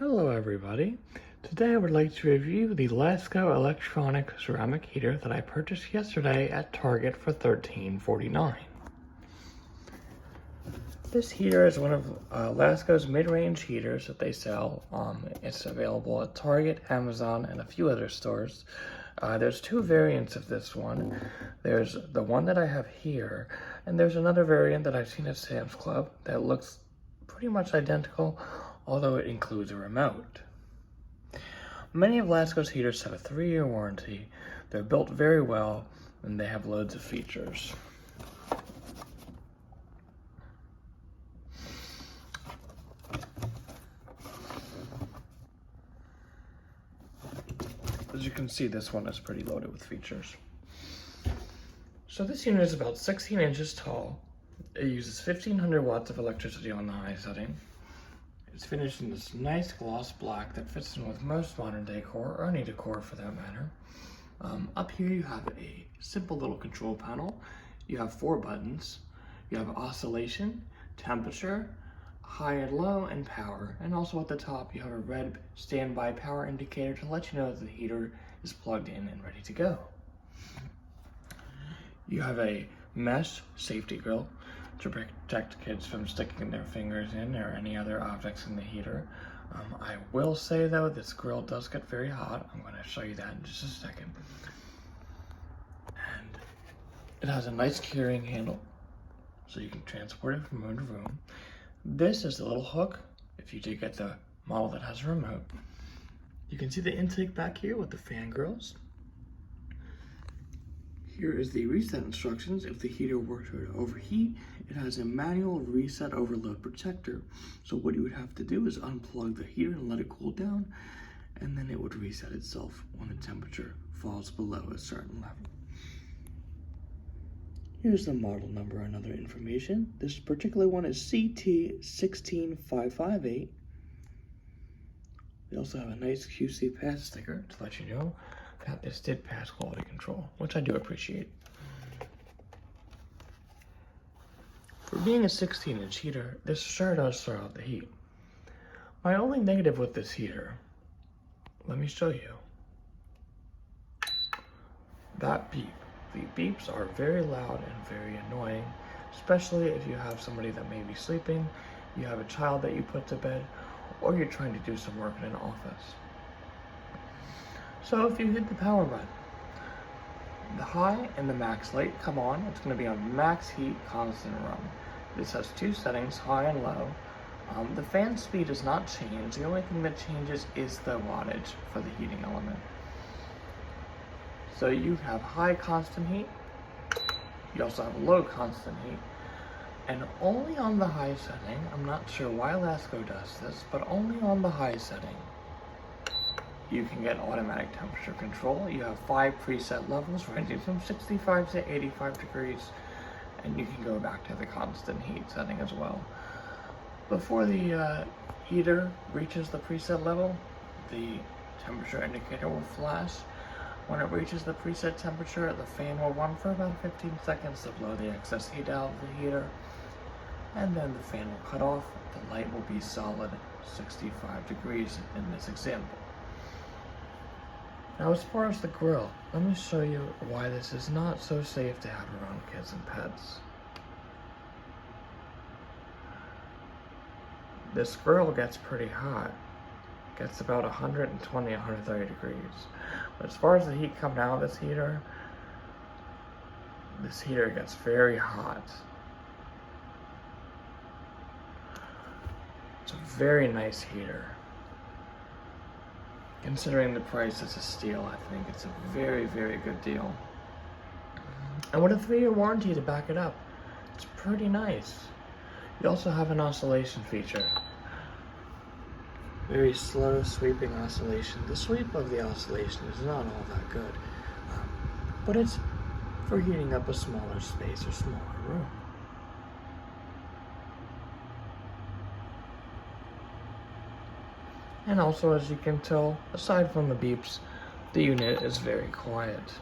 Hello everybody. Today I would like to review the Lasko electronic ceramic heater that I purchased yesterday at Target for $13.49. This heater is one of Lasko's mid-range heaters that they sell. It's available at Target, Amazon, and a few other stores. There's two variants of this one. There's the one that I have here, and there's another variant that I've seen at Sam's Club that looks pretty much identical, although it includes a remote. Many of Lasko's heaters have a 3-year warranty. They're built very well, and they have loads of features. As you can see, this one is pretty loaded with features. So this unit is about 16 inches tall. It uses 1500 watts of electricity on the high setting. It's finished in this nice gloss black that fits in with most modern decor, or any decor for that matter. Up here you have a simple little control panel. You have 4 buttons. You have oscillation, temperature, high and low, and power. And also at the top you have a red standby power indicator to let you know that the heater is plugged in and ready to go. You have a mesh safety grill to protect kids from sticking their fingers in or any other objects in the heater. I will say though, this grill does get very hot. I'm going to show you that in just a second. And it has a nice carrying handle, so you can transport it from room to room. This is the little hook, if you do get the model that has a remote. You can see the intake back here with the fan grills. Here is the reset instructions. If the heater were to overheat, it has a manual reset overload protector. So what you would have to do is unplug the heater and let it cool down, and then it would reset itself when the temperature falls below a certain level. Here's the model number and other information. This particular one is CT16558. They also have a nice QC pass sticker to let you know that this did pass quality control, which I do appreciate. For being a 16-inch heater, this sure does throw out the heat. My only negative with this heater, let me show you. That beep. The beeps are very loud and very annoying, especially if you have somebody that may be sleeping, you have a child that you put to bed, or you're trying to do some work in an office. So if you hit the power button, the high and the max light come on. It's going to be on max heat constant run. This has 2 settings, high and low. The fan speed does not change. The only thing that changes is the wattage for the heating element. So you have high constant heat. You also have low constant heat. And only on the high setting, I'm not sure why Lasko does this, but only on the high setting, you can get automatic temperature control. You have 5 preset levels ranging from 65 to 85 degrees, and you can go back to the constant heat setting as well. Before the heater reaches the preset level, the temperature indicator will flash. When it reaches the preset temperature, the fan will run for about 15 seconds to blow the excess heat out of the heater, and then the fan will cut off. The light will be solid 65 degrees in this example. Now, as far as the grill, let me show you why this is not so safe to have around kids and pets. This grill gets pretty hot. It gets about 120, 130 degrees. But as far as the heat coming out of this heater gets very hot. It's a very nice heater. Considering the price as a steal, I think it's a very, very good deal. And with a 3-year warranty to back it up, it's pretty nice. You also have an oscillation feature. Very slow sweeping oscillation. The sweep of the oscillation is not all that good, but it's for heating up a smaller space or smaller room. And also, as you can tell, aside from the beeps, the unit is very quiet.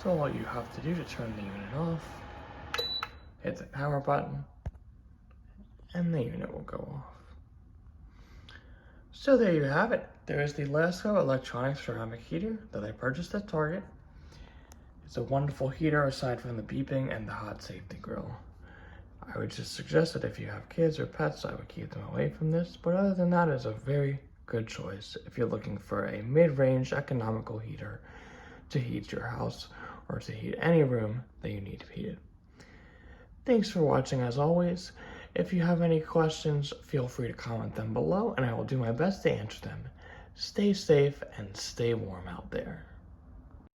So all you have to do to turn the unit off, hit the power button, and the unit will go off. So there you have it. There is the Lasko electronic ceramic heater that I purchased at Target. It's a wonderful heater aside from the beeping and the hot safety grill. I would just suggest that if you have kids or pets, I would keep them away from this, but other than that, it's a very good choice if you're looking for a mid-range economical heater to heat your house or to heat any room that you need heated. Thanks for watching as always. If you have any questions, feel free to comment them below and I will do my best to answer them. Stay safe and stay warm out there.